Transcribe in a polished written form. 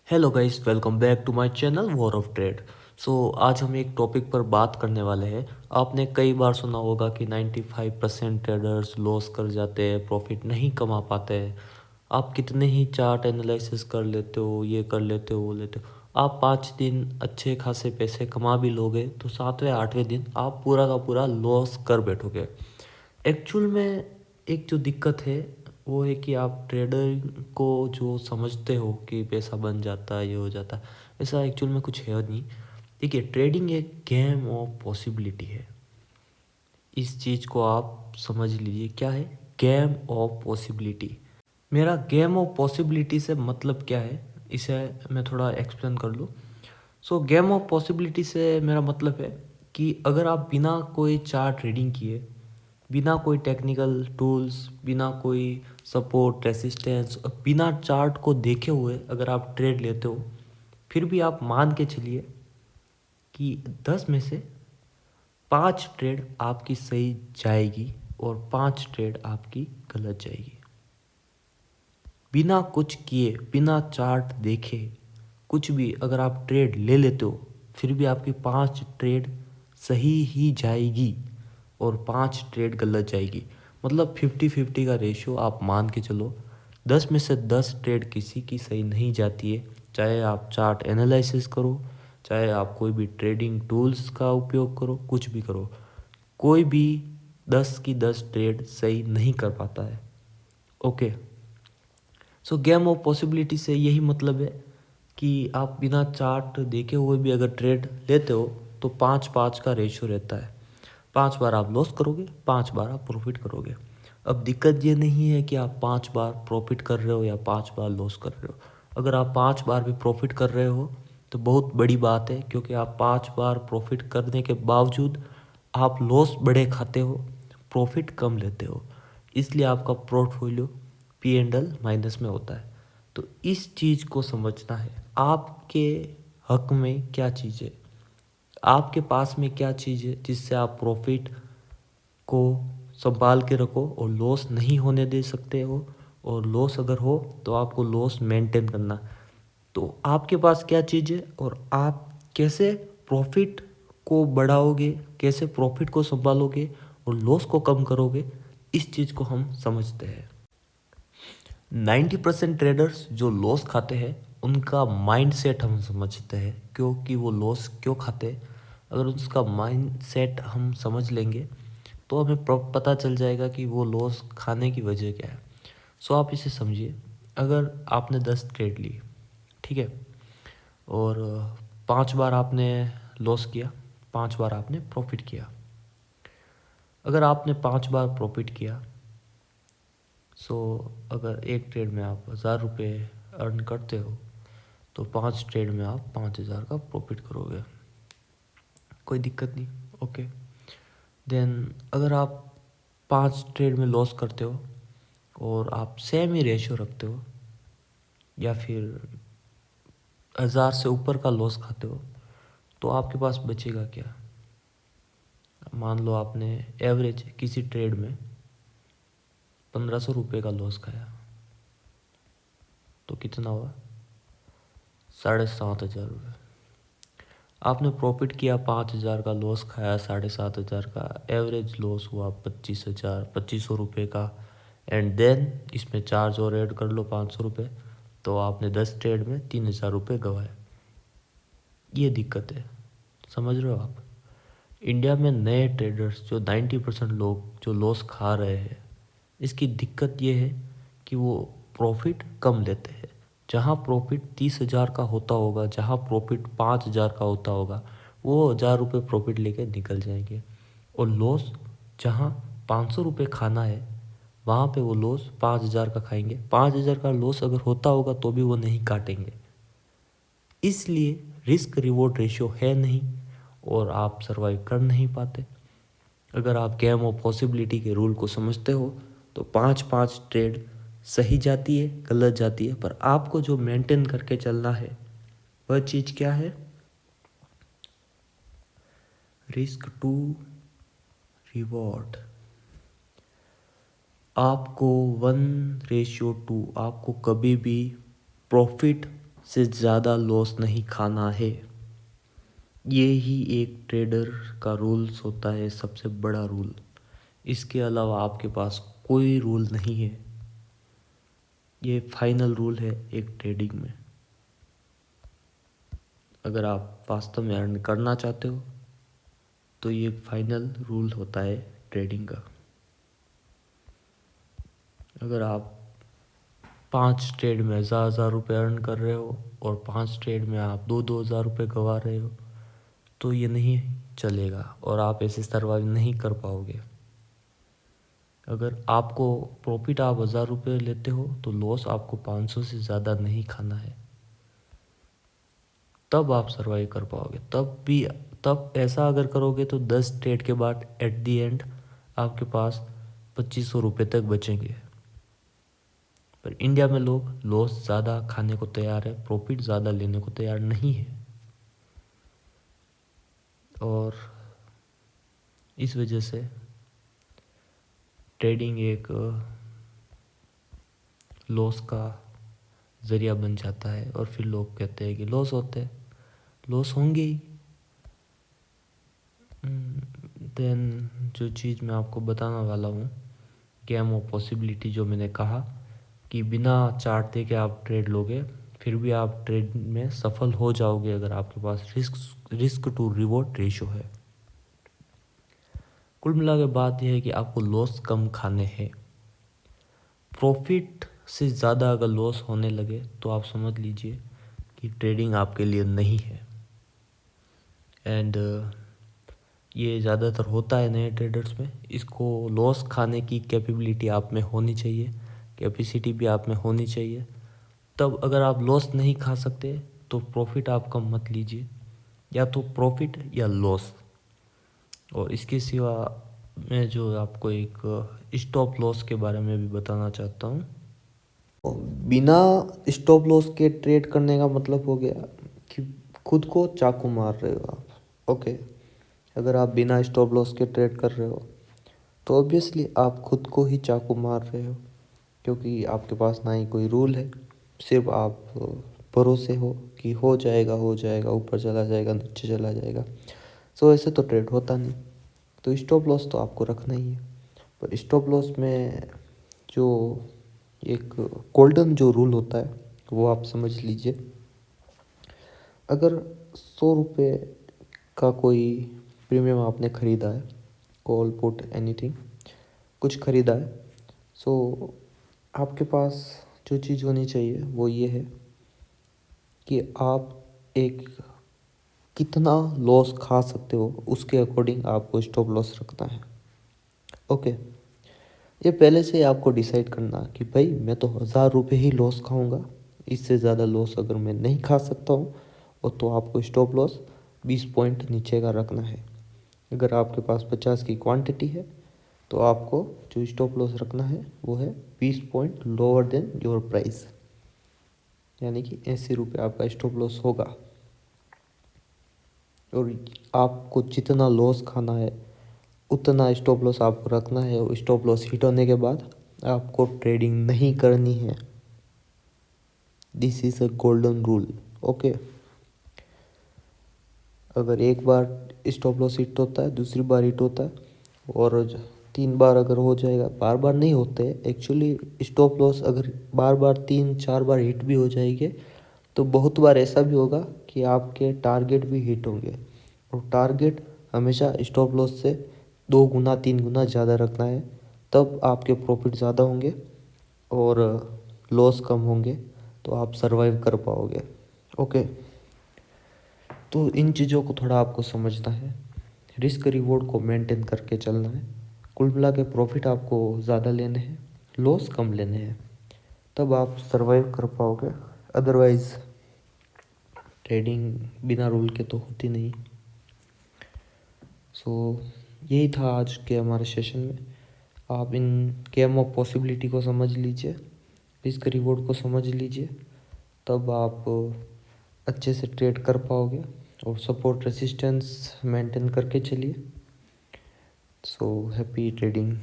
Hello guys, welcome back to my channel war of trade. आज हम एक topic पर बात करने वाले हैं। आपने कई बार सुना होगा कि 95% ट्रेडर्स लॉस कर जाते हैं, प्रॉफिट नहीं कमा पाते हैं। आप कितने ही चार्ट एनालिसिस कर लेते हो, ये कर लेते हो, वो लेते हो, आप 5 दिन अच्छे खासे पैसे कमा भी लोगे तो 7वें 8वें दिन आप पूरा का पूरा लॉस कर बैठोगे। एक्चुअल में एक जो दिक्कत है वो है कि आप ट्रेडर को जो समझते हो कि पैसा बन जाता है, ये हो जाता है, ऐसा एक्चुअल में कुछ है नहीं। देखिए, ट्रेडिंग एक गेम ऑफ पॉसिबिलिटी है। इस चीज़ को आप समझ लीजिए, क्या है गेम ऑफ पॉसिबिलिटी। मेरा गेम ऑफ पॉसिबिलिटी से मतलब क्या है, इसे मैं थोड़ा एक्सप्लेन कर लूँ। गेम ऑफ पॉसिबिलिटी से मेरा मतलब है कि अगर आप बिना कोई चार्ट रीडिंग किए, बिना कोई टेक्निकल टूल्स, बिना कोई सपोर्ट रेसिस्टेंस और बिना चार्ट को देखे हुए अगर आप ट्रेड लेते हो, फिर भी आप मान के चलिए कि 10 में से 5 ट्रेड आपकी सही जाएगी और 5 ट्रेड आपकी गलत जाएगी। बिना कुछ किए, बिना चार्ट देखे, कुछ भी अगर आप ट्रेड ले लेते हो, फिर भी आपकी 5 ट्रेड सही ही जाएगी और 5 ट्रेड गलत जाएगी। मतलब 50-50 का रेशियो आप मान के चलो। 10 में से 10 ट्रेड किसी की सही नहीं जाती है, चाहे आप चार्ट एनालिसिस करो, चाहे आप कोई भी ट्रेडिंग टूल्स का उपयोग करो, कुछ भी करो, कोई भी 10 की 10 ट्रेड सही नहीं कर पाता है। ओके। गेम ऑफ पॉसिबिलिटी से यही मतलब है कि आप बिना चार्ट देखे हुए भी अगर ट्रेड लेते हो तो 5-5 का रेशियो रहता है। 5 बार आप लॉस करोगे, 5 बार आप प्रॉफिट करोगे। अब दिक्कत ये नहीं है कि आप 5 बार प्रॉफिट कर रहे हो या 5 बार लॉस कर रहे हो। अगर आप 5 बार भी प्रॉफिट कर रहे हो तो बहुत बड़ी बात है, क्योंकि आप 5 बार प्रॉफिट करने के बावजूद आप लॉस बड़े खाते हो, प्रॉफिट कम लेते हो। इसलिए आपका पोर्टफोलियो P&L माइनस में होता है। तो इस चीज़ को समझना है, आपके हक में क्या चीज़ है, आपके पास में क्या चीज़ है जिससे आप प्रॉफिट को संभाल के रखो और लॉस नहीं होने दे सकते हो। और लॉस अगर हो तो आपको लॉस मेंटेन करना। तो आपके पास क्या चीज़ है और आप कैसे प्रॉफिट को बढ़ाओगे, कैसे प्रॉफिट को संभालोगे और लॉस को कम करोगे, इस चीज़ को हम समझते हैं। 90% ट्रेडर्स जो लॉस खाते हैं उनका माइंड सेट हम समझते हैं, क्योंकि वो लॉस क्यों खाते हैं। अगर उसका माइंड सेट हम समझ लेंगे तो हमें पता चल जाएगा कि वो लॉस खाने की वजह क्या है। आप इसे समझिए। अगर आपने 10 ट्रेड ली, ठीक है, और 5 बार आपने लॉस किया, 5 बार आपने प्रॉफिट किया। अगर आपने 5 बार प्रॉफिट किया, अगर एक ट्रेड में आप 1000 रुपये अर्न करते हो तो 5 ट्रेड में आप 5000 का प्रॉफिट करोगे। कोई दिक्कत नहीं। ओके। देन अगर आप 5 ट्रेड में लॉस करते हो और आप सेम ही रेशियो रखते हो या फिर 1000 से ऊपर का लॉस खाते हो, तो आपके पास बचेगा क्या। मान लो आपने एवरेज किसी ट्रेड में 1500 रुपये का लॉस खाया, तो कितना हुआ, 7500 रुपये। आपने प्रॉफिट किया 5000 का, लॉस खाया 7500 का, एवरेज लॉस हुआ 2500 रुपये का। एंड देन इसमें चार्ज और ऐड कर लो 500 रुपये, तो आपने 10 ट्रेड में 3000 रुपये गंवाए। ये दिक्कत है, समझ रहे हो आप। इंडिया में नए ट्रेडर्स जो 90% लोग जो लॉस खा रहे हैं, इसकी दिक्कत ये है कि वो प्रॉफिट कम लेते हैं। जहाँ प्रॉफिट 30,000 का होता होगा, जहाँ प्रॉफिट 5,000 का होता होगा, वो 1000 रुपये प्रॉफिट लेके निकल जाएंगे। और लॉस जहाँ 500 रुपये खाना है, वहाँ पे वो लॉस 5,000 का खाएंगे। 5,000 का लॉस अगर होता होगा तो भी वो नहीं काटेंगे। इसलिए रिस्क रिवॉर्ड रेशियो है नहीं और आप सरवाइव कर नहीं पाते। अगर आप गेम ऑफ पॉसिबिलिटी के रूल को समझते हो तो 5-5 ट्रेड सही जाती है, गलत जाती है, पर आपको जो मेंटेन करके चलना है वह चीज़ क्या है, रिस्क टू रिवॉर्ड। आपको 1:2, आपको कभी भी प्रॉफिट से ज़्यादा लॉस नहीं खाना है। ये ही एक ट्रेडर का रूल्स होता है, सबसे बड़ा रूल। इसके अलावा आपके पास कोई रूल नहीं है। ये फाइनल रूल है एक ट्रेडिंग में। अगर आप वास्तव में अर्न करना चाहते हो तो ये एक फाइनल रूल होता है ट्रेडिंग का। अगर आप 5 ट्रेड में 1000 रुपये अर्न कर रहे हो और 5 ट्रेड में आप 2-2 हज़ार रुपये गंवा रहे हो तो ये नहीं चलेगा और आप ऐसे सर्वाइव नहीं कर पाओगे। अगर आपको प्रॉफिट आप 1000 रुपये लेते हो तो लॉस आपको 500 से ज़्यादा नहीं खाना है, तब आप सर्वाइव कर पाओगे। तब ऐसा अगर करोगे तो 10 ट्रेड के बाद एट दी एंड आपके पास 2500 रुपये तक बचेंगे। पर इंडिया में लोग लॉस ज़्यादा खाने को तैयार है, प्रॉफिट ज़्यादा लेने को तैयार नहीं है। और इस वजह से ट्रेडिंग एक लॉस का ज़रिया बन जाता है और फिर लोग कहते हैं कि लॉस होते हैं, लॉस होंगे ही। देन जो चीज़ मैं आपको बताने वाला हूँ, गेम ऑफ पॉसिबिलिटी, जो मैंने कहा कि बिना चार्ट दे के आप ट्रेड लोगे फिर भी आप ट्रेड में सफल हो जाओगे अगर आपके पास रिस्क टू रिवॉर्ड रेशो है। कुल मिला के बात यह है कि आपको लॉस कम खाने हैं। प्रॉफिट से ज़्यादा अगर लॉस होने लगे तो आप समझ लीजिए कि ट्रेडिंग आपके लिए नहीं है। एंड ये ज़्यादातर होता है नए ट्रेडर्स में। इसको लॉस खाने की कैपेबिलिटी आप में होनी चाहिए, कैपेसिटी भी आप में होनी चाहिए। तब अगर आप लॉस नहीं खा सकते तो प्रॉफिट आप कम मत लीजिए, या तो प्रॉफिट या लॉस। और इसके सिवा मैं जो आपको एक स्टॉप लॉस के बारे में भी बताना चाहता हूँ। बिना स्टॉप लॉस के ट्रेड करने का मतलब हो गया कि खुद को चाकू मार रहे हो आप। ओके, अगर आप बिना स्टॉप लॉस के ट्रेड कर रहे हो तो ऑब्वियसली आप खुद को ही चाकू मार रहे हो, क्योंकि आपके पास ना ही कोई रूल है, सिर्फ आप भरोसे हो कि हो जाएगा ऊपर चला जाएगा नीचे चला जाएगा। सो ऐसे तो ट्रेड होता नहीं। तो स्टॉप लॉस तो आपको रखना ही है। पर स्टॉप लॉस में जो एक गोल्डन जो रूल होता है वो आप समझ लीजिए। अगर 100 रुपये का कोई प्रीमियम आपने ख़रीदा है, कॉल पुट एनीथिंग कुछ ख़रीदा है, सो आपके पास जो चीज़ होनी चाहिए वो ये है कि आप एक कितना लॉस खा सकते हो उसके अकॉर्डिंग आपको स्टॉप लॉस रखना है। ओके, ये पहले से आपको डिसाइड करना कि भाई मैं तो 1000 रुपये ही लॉस खाऊंगा, इससे ज़्यादा लॉस अगर मैं नहीं खा सकता हूँ और तो आपको स्टॉप लॉस 20 पॉइंट नीचे का रखना है। अगर आपके पास 50 की क्वांटिटी है तो आपको जो स्टॉप लॉस रखना है वो है 20 point lower than your price, यानी कि 80 रुपये आपका स्टॉप लॉस होगा। और आपको जितना लॉस खाना है उतना स्टॉप लॉस आपको रखना है, और स्टॉप लॉस हिट होने के बाद आपको ट्रेडिंग नहीं करनी है। This is a golden rule. Okay, अगर एक बार स्टॉप लॉस हिट होता है, दूसरी बार हिट होता है, और 3 बार अगर हो जाएगा, बार बार नहीं होते एक्चुअली स्टॉप लॉस, अगर बार बार 3-4 बार हिट भी हो जाएंगे तो बहुत बार ऐसा भी होगा कि आपके टारगेट भी हिट होंगे। और टारगेट हमेशा स्टॉप लॉस से 2 गुना 3 गुना ज़्यादा रखना है, तब आपके प्रॉफिट ज़्यादा होंगे और लॉस कम होंगे, तो आप सर्वाइव कर पाओगे। ओके, तो इन चीज़ों को थोड़ा आपको समझना है, रिस्क रिवॉर्ड को मेंटेन करके चलना है। कुल मिला के प्रॉफिट आपको ज़्यादा लेने हैं, लॉस कम लेने हैं, तब आप सर्वाइव कर पाओगे। अदरवाइज़ ट्रेडिंग बिना रूल के तो होती नहीं। सो यही था आज के हमारे सेशन में। आप इन गेम ऑफ पॉसिबिलिटी को समझ लीजिए, रिस्क रिवॉर्ड को समझ लीजिए, तब आप अच्छे से ट्रेड कर पाओगे और सपोर्ट रेसिस्टेंस मेंटेन करके चलिए। So happy trading.